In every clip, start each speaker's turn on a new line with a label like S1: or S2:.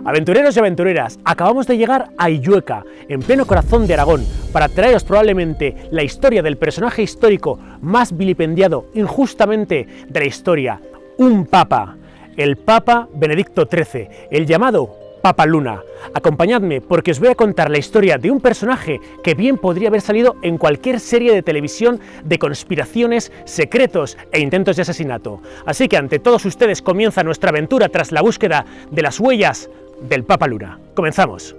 S1: Aventureros y aventureras, acabamos de llegar a Illueca, en pleno corazón de Aragón, para traeros probablemente la historia del personaje histórico más vilipendiado injustamente de la historia, un papa, el Papa Benedicto XIII, el llamado Papa Luna. Acompañadme porque os voy a contar la historia de un personaje que bien podría haber salido en cualquier serie de televisión de conspiraciones, secretos e intentos de asesinato. Así que ante todos ustedes comienza nuestra aventura tras la búsqueda de las huellas del Papa Luna. Comenzamos.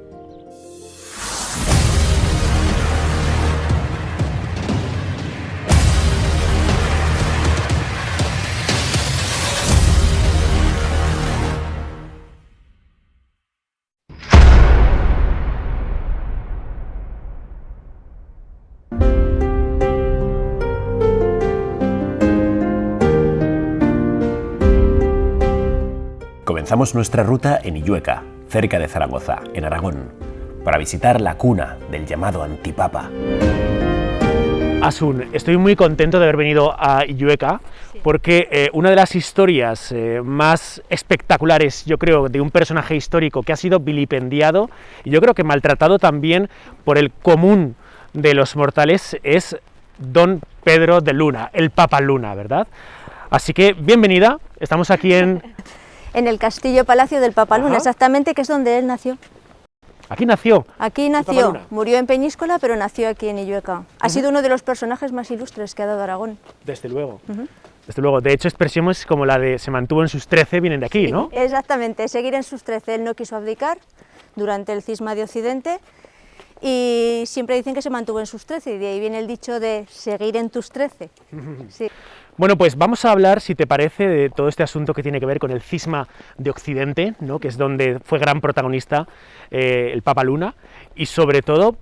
S1: Comenzamos nuestra ruta en Illueca, cerca de Zaragoza, en Aragón, para visitar la cuna del llamado antipapa. Asun, estoy muy contento de haber venido a Illueca porque una de las historias más espectaculares, yo creo, de un personaje histórico que ha sido vilipendiado y yo creo que maltratado también por el común de los mortales es Don Pedro de Luna, el Papa Luna, ¿verdad? Así que bienvenida, estamos aquí en
S2: el castillo palacio del Papa Luna, exactamente, que es donde él nació.
S1: ¿Aquí nació?
S2: Aquí nació, murió en Peñíscola, pero nació aquí en Illueca. Ha sido uno de los personajes más ilustres que ha dado Aragón.
S1: Desde luego. Desde luego, de hecho expresiones como la de se mantuvo en sus 13 vienen de aquí, ¿no?
S2: Exactamente, seguir en sus 13, él no quiso abdicar durante el cisma de Occidente y siempre dicen que se mantuvo en sus 13 y de ahí viene el dicho de seguir en tus 13. Sí.
S1: Bueno, pues vamos a hablar, si te parece, de todo este asunto que tiene que ver con el cisma de Occidente, ¿no? Que es donde fue gran protagonista el Papa Luna, y sobre todo,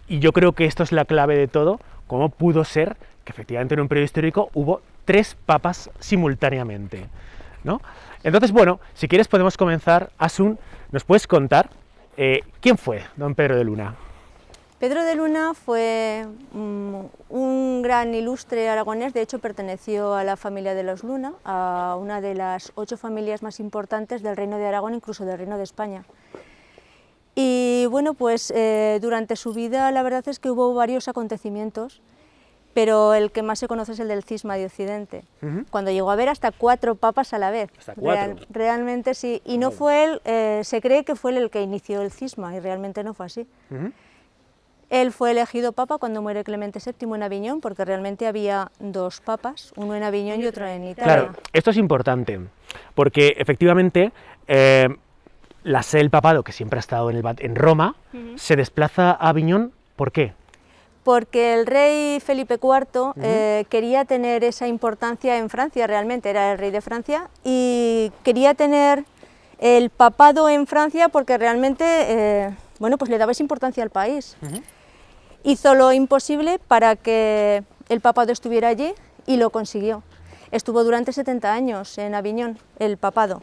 S1: y yo creo que esto es la clave de todo, cómo pudo ser que efectivamente en un periodo histórico hubo 3 papas simultáneamente, ¿no? Entonces, bueno, si quieres podemos comenzar. Asun, ¿nos puedes contar quién fue don Pedro de Luna?
S2: Pedro de Luna fue un gran ilustre aragonés, de hecho perteneció a la familia de los Luna, a una de las 8 familias más importantes del Reino de Aragón, incluso del Reino de España. Y bueno, pues durante su vida la verdad es que hubo varios acontecimientos, pero el que más se conoce es el del cisma de Occidente, cuando llegó a haber hasta 4 papas a la vez.
S1: ¿Hasta 4?
S2: Realmente sí, y no fue él, se cree que fue él el que inició el cisma, y realmente no fue así. Él fue elegido papa cuando muere Clemente VII en Aviñón, porque realmente había 2 papas, uno en Aviñón y otro en Italia.
S1: Claro, esto es importante, porque efectivamente la sede del papado, que siempre ha estado en Roma, se desplaza a Aviñón. ¿Por qué?
S2: Porque el rey Felipe IV quería tener esa importancia en Francia, realmente era el rey de Francia, y quería tener el papado en Francia porque realmente bueno, pues le daba esa importancia al país. Hizo lo imposible para que el papado estuviera allí y lo consiguió. Estuvo durante 70 años en Aviñón, el papado,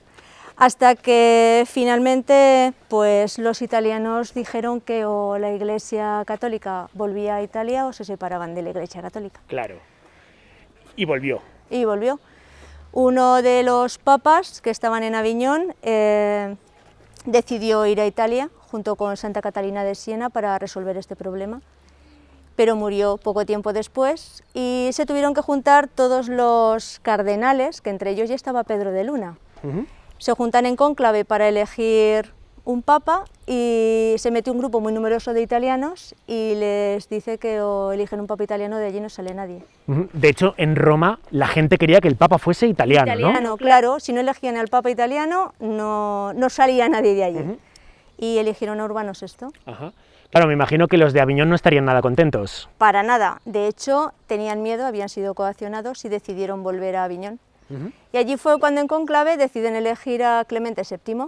S2: hasta que finalmente pues, los italianos dijeron que o la Iglesia Católica volvía a Italia o se separaban de la Iglesia Católica.
S1: Claro. Y volvió.
S2: Y volvió. Uno de los papas que estaban en Aviñón decidió ir a Italia junto con Santa Catalina de Siena para resolver este problema, pero murió poco tiempo después y se tuvieron que juntar todos los cardenales, que entre ellos ya estaba Pedro de Luna. Se juntan en cónclave para elegir un papa y se mete un grupo muy numeroso de italianos y les dice que o eligen un papa italiano, de allí no sale nadie.
S1: De hecho, en Roma la gente quería que el papa fuese italiano, ¿no?
S2: Claro, si no elegían al papa italiano no salía nadie de allí. Y eligieron a Urbano VI.
S1: Claro, me imagino que los de Aviñón no estarían nada contentos.
S2: Para nada, de hecho tenían miedo, habían sido coaccionados y decidieron volver a Aviñón. Y allí fue cuando en conclave deciden elegir a Clemente VII.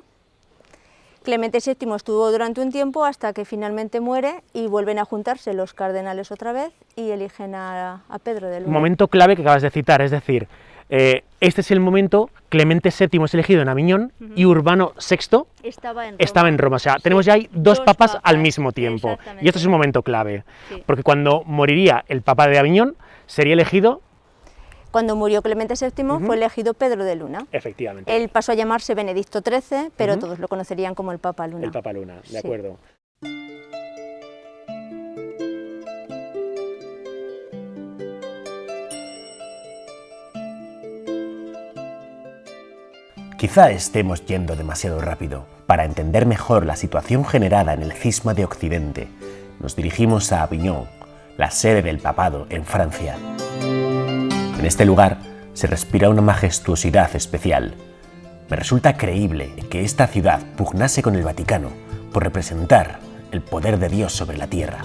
S2: Clemente VII estuvo durante un tiempo hasta que finalmente muere y vuelven a juntarse los cardenales otra vez y eligen a Pedro de Luna.
S1: Momento clave que acabas de citar, es decir, este es el momento, Clemente VII es elegido en Aviñón y Urbano VI estaba en Roma. O sea, tenemos ya ahí dos papas al mismo tiempo. Y esto es un momento clave, porque cuando moriría el papa de Aviñón sería elegido
S2: Cuando murió Clemente VII fue elegido Pedro de Luna.
S1: Efectivamente.
S2: Él pasó a llamarse Benedicto XIII, pero todos lo conocerían como el Papa Luna.
S1: El Papa Luna, de acuerdo. Quizá estemos yendo demasiado rápido. Para entender mejor la situación generada en el Cisma de Occidente, nos dirigimos a Aviñón, la sede del papado en Francia. En este lugar se respira una majestuosidad especial. Me resulta creíble que esta ciudad pugnase con el Vaticano por representar el poder de Dios sobre la tierra.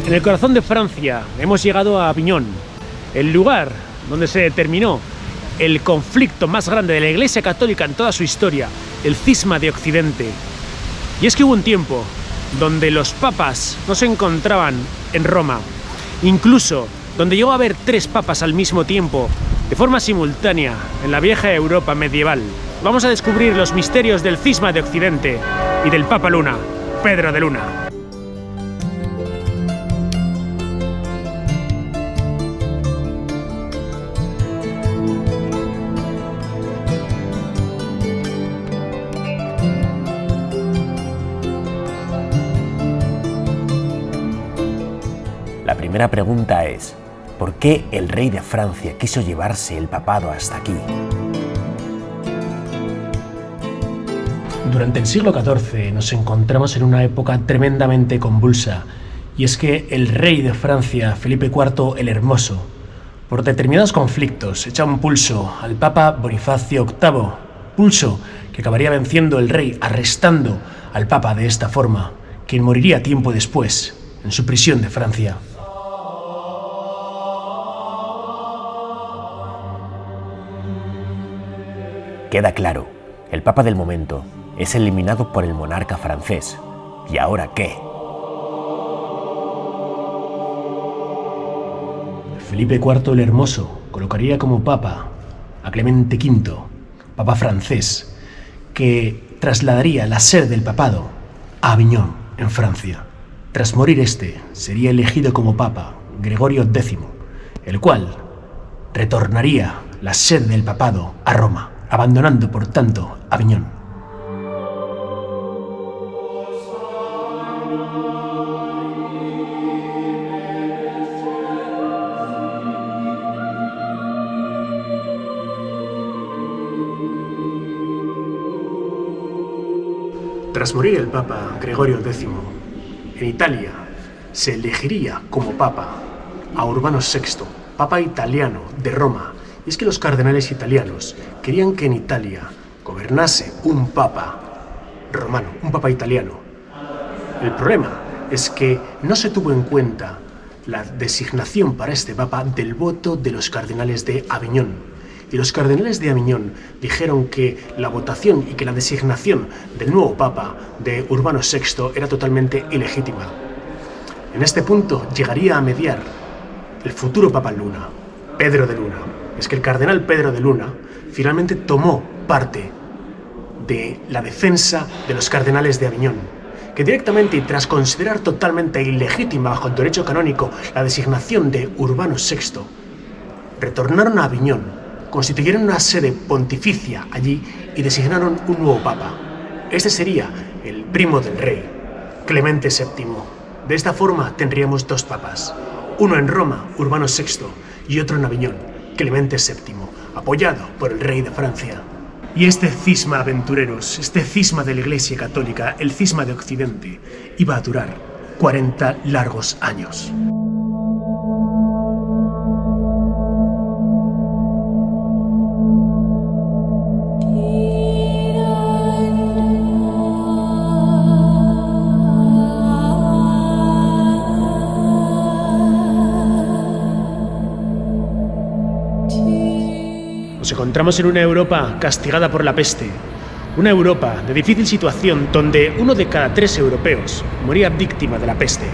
S1: En el corazón de Francia hemos llegado a Aviñón, el lugar donde se determinó el conflicto más grande de la Iglesia Católica en toda su historia, el Cisma de Occidente. Y es que hubo un tiempo donde los papas no se encontraban en Roma, incluso donde llegó a haber 3 papas al mismo tiempo, de forma simultánea, en la vieja Europa medieval. Vamos a descubrir los misterios del Cisma de Occidente y del Papa Luna, Pedro de Luna. La primera pregunta es, ¿por qué el rey de Francia quiso llevarse el papado hasta aquí? Durante el siglo XIV nos encontramos en una época tremendamente convulsa, y es que el rey de Francia, Felipe IV el Hermoso, por determinados conflictos, echa un pulso al papa Bonifacio VIII, pulso que acabaría venciendo el rey arrestando al papa de esta forma, quien moriría tiempo después en su prisión de Francia. Queda claro, el papa del momento es eliminado por el monarca francés. ¿Y ahora qué? Felipe IV el Hermoso colocaría como papa a Clemente V, papa francés, que trasladaría la sede del papado a Aviñón, en Francia. Tras morir este, sería elegido como papa Gregorio X, el cual retornaría la sede del papado a Roma, abandonando por tanto Aviñón. Tras morir el papa Gregorio X, en Italia se elegiría como papa a Urbano VI, papa italiano de Roma. Y es que los cardenales italianos querían que en Italia gobernase un papa romano, un papa italiano. El problema es que no se tuvo en cuenta la designación para este papa del voto de los cardenales de Aviñón. Y los cardenales de Aviñón dijeron que la votación y que la designación del nuevo papa de Urbano VI era totalmente ilegítima. En este punto llegaría a mediar el futuro papa Luna, Pedro de Luna. Es que el cardenal Pedro de Luna finalmente tomó parte de la defensa de los cardenales de Aviñón, que directamente y tras considerar totalmente ilegítima bajo el derecho canónico la designación de Urbano VI, retornaron a Aviñón, constituyeron una sede pontificia allí y designaron un nuevo papa. Este sería el primo del rey, Clemente VII. De esta forma tendríamos 2 papas, uno en Roma, Urbano VI, y otro en Aviñón, Clemente VII, apoyado por el rey de Francia. Y este cisma, aventureros, este cisma de la Iglesia Católica, el cisma de Occidente, iba a durar 40 largos años. Nos encontramos en una Europa castigada por la peste, una Europa de difícil situación donde 1 de cada 3 europeos moría víctima de la peste.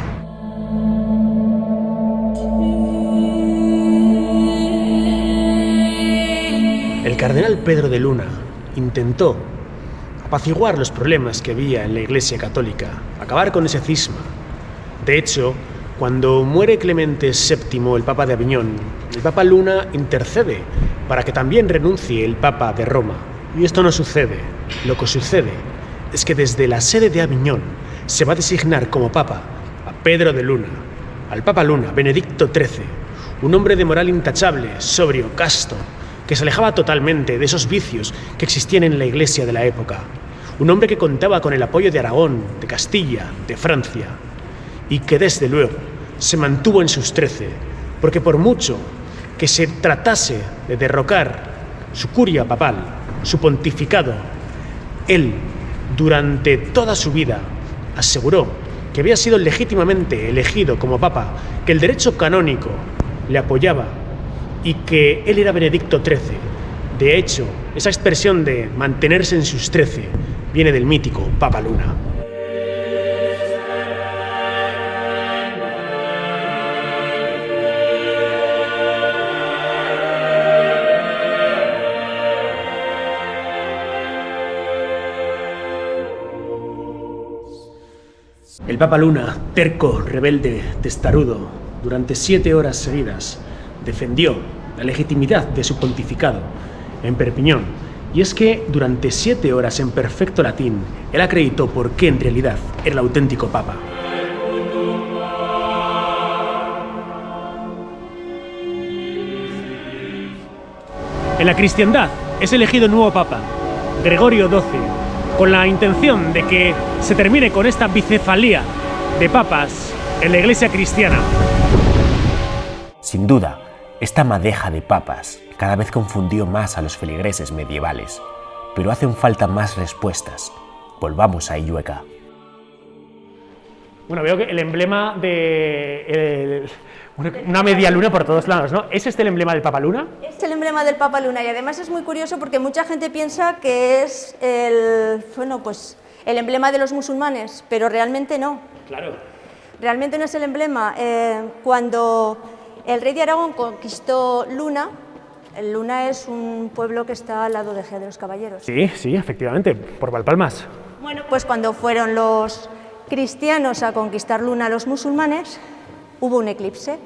S1: El cardenal Pedro de Luna intentó apaciguar los problemas que había en la Iglesia Católica, acabar con ese cisma, De hecho, cuando muere Clemente VII, el Papa de Aviñón, el Papa Luna intercede para que también renuncie el Papa de Roma. Y esto no sucede. Lo que sucede es que desde la sede de Aviñón se va a designar como Papa a Pedro de Luna, al Papa Luna, Benedicto XIII, un hombre de moral intachable, sobrio, casto, que se alejaba totalmente de esos vicios que existían en la Iglesia de la época. Un hombre que contaba con el apoyo de Aragón, de Castilla, de Francia, y que desde luego se mantuvo en sus 13, porque por mucho que se tratase de derrocar su curia papal, su pontificado, él, durante toda su vida, aseguró que había sido legítimamente elegido como papa, que el derecho canónico le apoyaba y que él era Benedicto XIII. De hecho, esa expresión de mantenerse en sus 13 viene del mítico Papa Luna. El Papa Luna, terco, rebelde, testarudo, durante 7 horas seguidas, defendió la legitimidad de su pontificado en Perpiñón. Y es que durante 7 horas en perfecto latín, él acreditó por qué en realidad era el auténtico Papa. En la cristiandad es elegido nuevo Papa, Gregorio XII, con la intención de que se termine con esta bicefalía de papas en la Iglesia cristiana.
S3: Sin duda, esta madeja de papas cada vez confundió más a los feligreses medievales, pero hacen falta más respuestas. Volvamos a Illueca.
S1: Bueno, veo que el emblema de una media luna por todos lados, ¿no? ¿Es este el emblema del Papa Luna?
S2: Es el emblema del Papa Luna y además es muy curioso porque mucha gente piensa que es el emblema de los musulmanes, pero realmente no.
S1: Claro.
S2: Realmente no es el emblema. Cuando el rey de Aragón conquistó Luna, Luna es un pueblo que está al lado de Ejea de los Caballeros.
S1: Sí, sí, efectivamente, por Valpalmas.
S2: Bueno, pues cuando fueron los cristianos a conquistar Luna a los musulmanes, hubo un eclipse.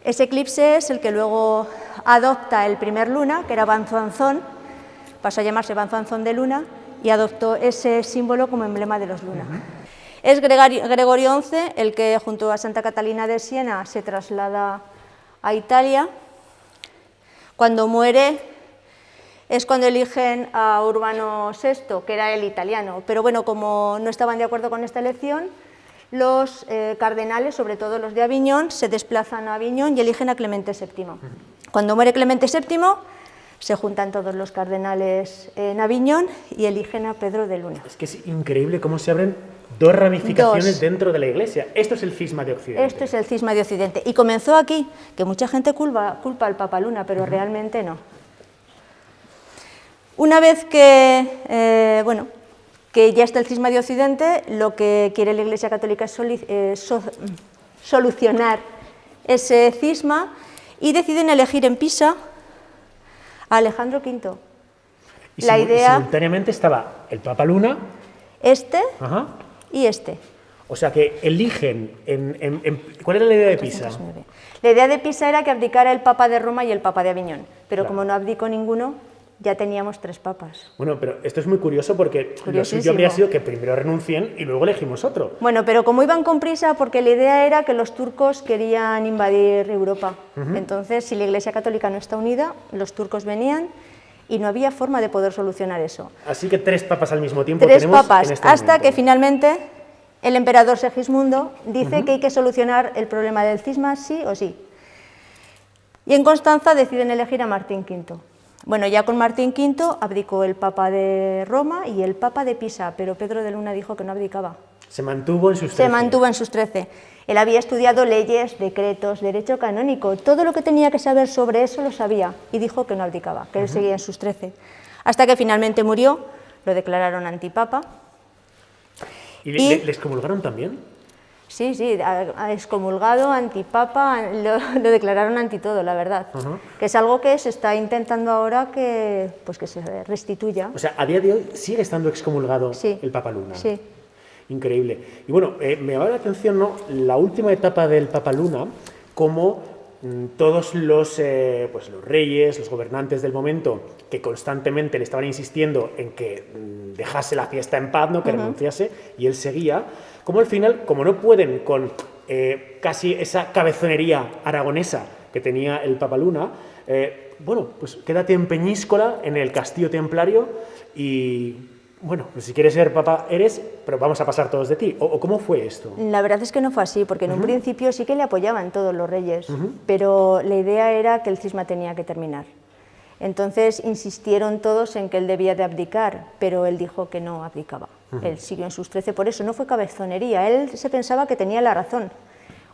S2: Ese eclipse es el que luego adopta el primer Luna, que era Banzanzón, pasó a llamarse Banzanzón de Luna, y adoptó ese símbolo como emblema de los Luna. Es Gregorio XI el que, junto a Santa Catalina de Siena, se traslada a Italia. Cuando muere es cuando eligen a Urbano VI, que era el italiano, pero bueno, como no estaban de acuerdo con esta elección, los cardenales, sobre todo los de Aviñón, se desplazan a Aviñón y eligen a Clemente VII. Cuando muere Clemente VII, se juntan todos los cardenales en Aviñón y eligen a Pedro de Luna.
S1: Es que es increíble cómo se abren dos ramificaciones dentro de la Iglesia. Esto es el cisma de Occidente.
S2: Esto es el cisma de Occidente. Y comenzó aquí, que mucha gente culpa al Papa Luna, pero realmente no. Una vez que, que ya está el cisma de Occidente, lo que quiere la Iglesia Católica es solucionar ese cisma y deciden elegir en Pisa a Alejandro V.
S1: Y simultáneamente estaba el Papa Luna
S2: y este.
S1: O sea que eligen, ¿cuál era la idea de Pisa?
S2: La idea de Pisa era que abdicara el Papa de Roma y el Papa de Aviñón, pero como no abdicó ninguno, ya teníamos 3 papas.
S1: Bueno, pero esto es muy curioso porque lo suyo habría sido que primero renuncien y luego elegimos otro.
S2: Bueno, pero como iban con prisa, porque la idea era que los turcos querían invadir Europa. Entonces, si la Iglesia Católica no está unida, los turcos venían y no había forma de poder solucionar eso.
S1: Así que 3 papas al mismo tiempo
S2: 3
S1: tenemos
S2: papas,
S1: en este
S2: hasta
S1: momento.
S2: que finalmente el emperador Segismundo dice que hay que solucionar el problema del cisma sí o sí. Y en Constanza deciden elegir a Martín V. Bueno, ya con Martín V abdicó el Papa de Roma y el Papa de Pisa, pero Pedro de Luna dijo que no abdicaba.
S1: Se mantuvo en sus 13.
S2: Se mantuvo en sus 13. Él había estudiado leyes, decretos, derecho canónico, todo lo que tenía que saber sobre eso lo sabía y dijo que no abdicaba, que él seguía en sus 13. Hasta que finalmente murió, lo declararon antipapa.
S1: ¿Y le excomulgaron también?
S2: Sí, excomulgado, antipapa, lo declararon anti todo, la verdad. Que es algo que se está intentando ahora que se restituya.
S1: O sea, a día de hoy sigue estando excomulgado el Papa Luna.
S2: Sí.
S1: Increíble. Y bueno, me llama la atención, ¿no?, la última etapa del Papa Luna, como todos los reyes, los gobernantes del momento, que constantemente le estaban insistiendo en que dejase la fiesta en paz, ¿no?, que renunciase, y él seguía, como al final, como no pueden con casi esa cabezonería aragonesa que tenía el Papa Luna, bueno, pues quédate en Peñíscola, en el castillo templario, y bueno, pues si quieres ser papa eres, pero vamos a pasar todos de ti. ¿O cómo fue esto?
S2: La verdad es que no fue así, porque en un principio sí que le apoyaban todos los reyes, pero la idea era que el cisma tenía que terminar. Entonces insistieron todos en que él debía de abdicar, pero él dijo que no abdicaba. Él siguió en sus 13, por eso no fue cabezonería, él se pensaba que tenía la razón.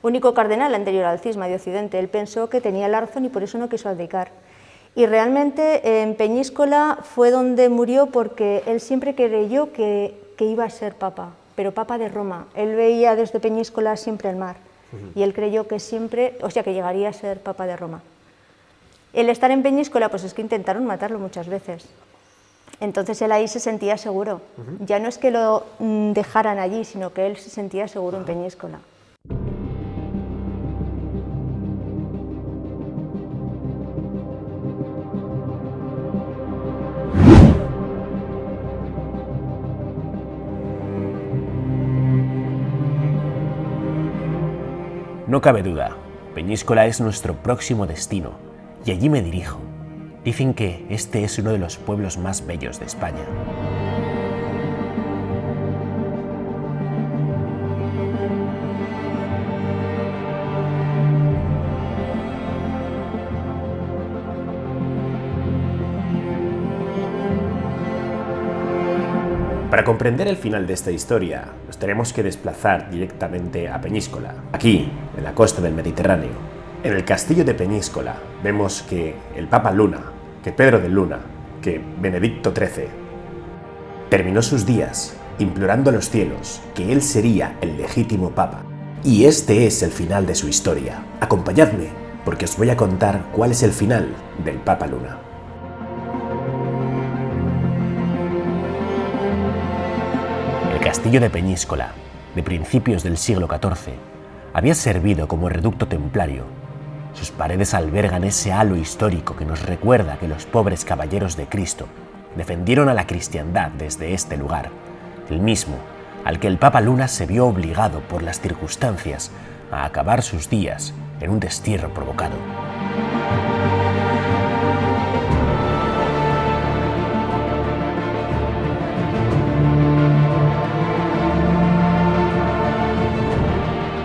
S2: Único cardenal anterior al cisma de Occidente, él pensó que tenía la razón y por eso no quiso abdicar. Y realmente en Peñíscola fue donde murió, porque él siempre creyó que iba a ser papa, pero papa de Roma. Él veía desde Peñíscola siempre el mar y él creyó que siempre, o sea, que llegaría a ser papa de Roma. El estar en Peñíscola, pues es que intentaron matarlo muchas veces. Entonces él ahí se sentía seguro. Ya no es que lo dejaran allí, sino que él se sentía seguro en Peñíscola.
S3: No cabe duda, Peñíscola es nuestro próximo destino y allí me dirijo. Dicen que este es uno de los pueblos más bellos de España. Para comprender el final de esta historia, nos tenemos que desplazar directamente a Peñíscola, aquí, en la costa del Mediterráneo. En el castillo de Peñíscola vemos que el Papa Luna, que Pedro de Luna, que Benedicto XIII, terminó sus días implorando a los cielos que él sería el legítimo Papa. Y este es el final de su historia. Acompañadme, porque os voy a contar cuál es el final del Papa Luna. El castillo de Peñíscola, de principios del siglo XIV, había servido como reducto templario. Sus paredes albergan ese halo histórico que nos recuerda que los pobres caballeros de Cristo defendieron a la cristiandad desde este lugar, el mismo al que el Papa Luna se vio obligado por las circunstancias a acabar sus días en un destierro provocado.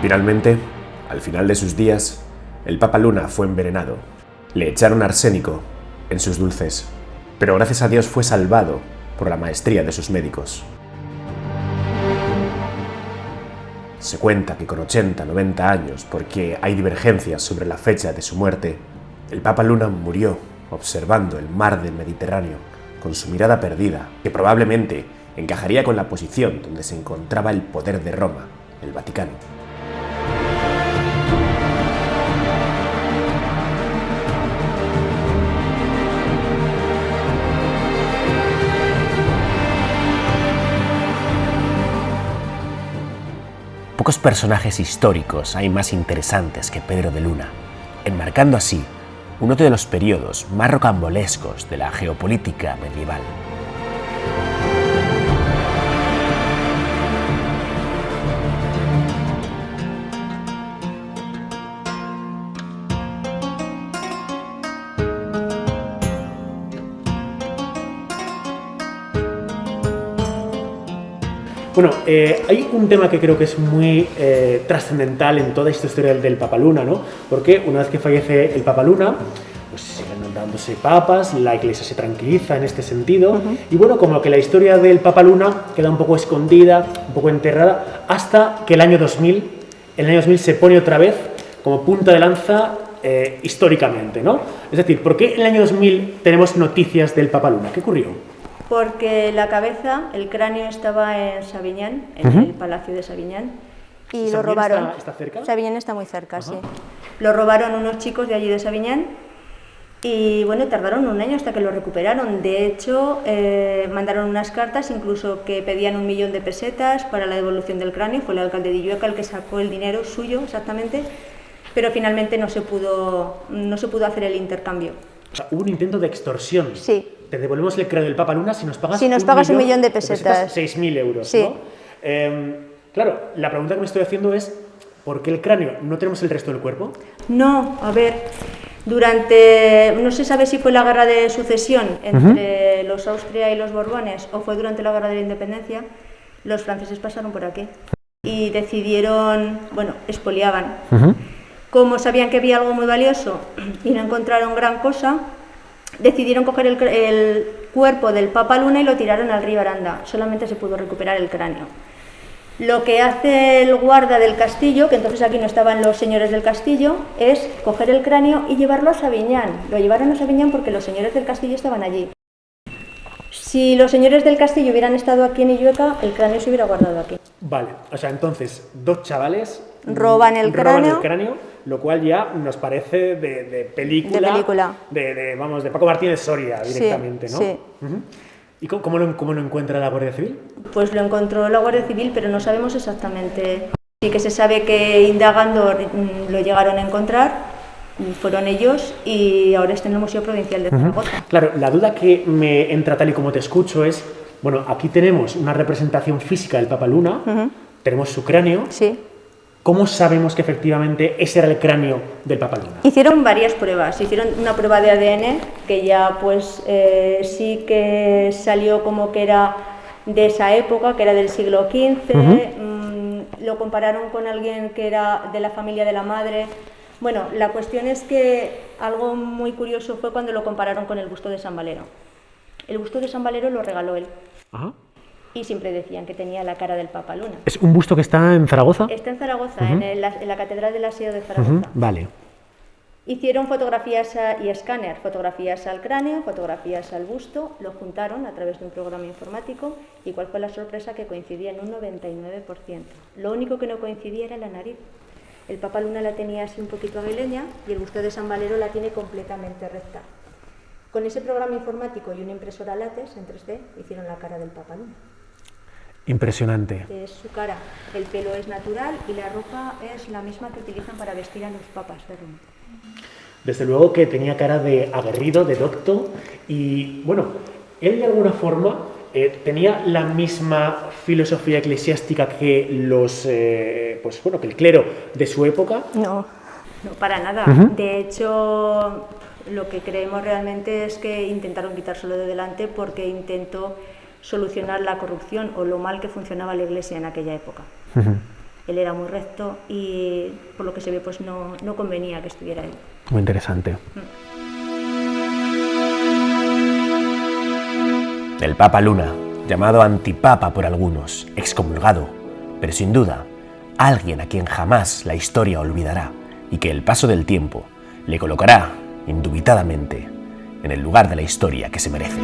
S3: Finalmente, al final de sus días, el Papa Luna fue envenenado. Le echaron arsénico en sus dulces, pero gracias a Dios fue salvado por la maestría de sus médicos. Se cuenta que con 80, 90 años, porque hay divergencias sobre la fecha de su muerte, el Papa Luna murió observando el mar del Mediterráneo con su mirada perdida, que probablemente encajaría con la posición donde se encontraba el poder de Roma, el Vaticano. Pocos personajes históricos hay más interesantes que Pedro de Luna, enmarcando así uno de los periodos más rocambolescos de la geopolítica medieval.
S1: Bueno, hay un tema que creo que es muy trascendental en toda esta historia del Papa Luna, ¿no? Porque una vez que fallece el Papa Luna, pues siguen nombrándose papas, la Iglesia se tranquiliza en este sentido, y bueno, como que la historia del Papa Luna queda un poco escondida, un poco enterrada, hasta que el año 2000 se pone otra vez como punta de lanza históricamente, ¿no? Es decir, ¿por qué en el año 2000 tenemos noticias del Papa Luna? ¿Qué ocurrió?
S2: Porque la cabeza, el cráneo estaba en Sabiñán, en el Palacio de Sabiñán, y lo robaron.
S1: ¿Está cerca?
S2: Sabiñán está muy cerca, sí. Lo robaron unos chicos de allí de Sabiñán Y bueno, tardaron un año hasta que lo recuperaron. De hecho, mandaron unas cartas incluso que pedían 1 millón de pesetas para la devolución del cráneo. Fue el alcalde de Illueca el que sacó el dinero suyo exactamente, pero finalmente no se pudo hacer el intercambio.
S1: O sea, hubo un intento de extorsión.
S2: Sí.
S1: Te devolvemos el cráneo del Papa Luna si nos pagas,
S2: un millón de pesetas.
S1: 6.000 euros,
S2: sí.
S1: ¿no? Claro, la pregunta que me estoy haciendo es, ¿por qué el cráneo? ¿No tenemos el resto del cuerpo?
S2: No, a ver, no se sabe si fue la guerra de sucesión entre los Austria y los Borbones o fue durante la guerra de la Independencia, los franceses pasaron por aquí y decidieron, expoliaban. Como sabían que había algo muy valioso y no encontraron gran cosa, decidieron coger el cuerpo del Papa Luna y lo tiraron al río Aranda. Solamente se pudo recuperar el cráneo. Lo que hace el guarda del castillo, que entonces aquí no estaban los señores del castillo, es coger el cráneo y llevarlo a Sabiñán. Lo llevaron a Sabiñán porque los señores del castillo estaban allí. Si los señores del castillo hubieran estado aquí en Illueca, el cráneo se hubiera guardado aquí.
S1: Vale, o sea, entonces, 2 chavales
S2: roban el cráneo,
S1: lo cual ya nos parece de película. De Paco Martínez Soria directamente,
S2: sí,
S1: ¿no?
S2: Sí.
S1: ¿Y cómo lo encuentra la Guardia Civil?
S2: Pues lo encontró la Guardia Civil, pero no sabemos exactamente. Sí que se sabe que indagando lo llegaron a encontrar, fueron ellos y ahora está en el Museo Provincial de Zaragoza.
S1: Claro, la duda que me entra tal y como te escucho es, bueno, aquí tenemos una representación física del Papa Luna, tenemos su cráneo.
S2: Sí.
S1: ¿Cómo sabemos que efectivamente ese era el cráneo del Papa Luna?
S2: Hicieron varias pruebas. Hicieron una prueba de ADN que ya pues sí que salió como que era de esa época, que era del siglo XV. Lo compararon con alguien que era de la familia de la madre. Bueno, la cuestión es que algo muy curioso fue cuando lo compararon con el busto de San Valero. El busto de San Valero lo regaló él.
S1: Ajá.
S2: Y siempre decían que tenía la cara del Papa Luna.
S1: ¿Es un busto que está en Zaragoza?
S2: Está en Zaragoza, en la Catedral del Aseo de Zaragoza.
S1: Vale.
S2: Hicieron fotografías y escáner, fotografías al cráneo, fotografías al busto, lo juntaron a través de un programa informático y ¿cuál fue la sorpresa? Que coincidía en un 99%. Lo único que no coincidía era la nariz. El Papa Luna la tenía así un poquito aguileña y el busto de San Valero la tiene completamente recta. Con ese programa informático y una impresora látex en 3D hicieron la cara del Papa Luna.
S1: Impresionante.
S2: Es su cara, el pelo es natural y la ropa es la misma que utilizan para vestir a los papas de Roma.
S1: Desde luego que tenía cara de aguerrido, de docto, y bueno, él de alguna forma tenía la misma filosofía eclesiástica que que el clero de su época.
S2: No, para nada. De hecho, lo que creemos realmente es que intentaron quitárselo de delante porque intentó solucionar la corrupción o lo mal que funcionaba la Iglesia en aquella época. Él era muy recto y por lo que se ve pues no convenía que estuviera él.
S1: Muy interesante.
S3: El Papa Luna, llamado antipapa por algunos, excomulgado, pero sin duda, alguien a quien jamás la historia olvidará y que el paso del tiempo le colocará, indubitadamente, en el lugar de la historia que se merece.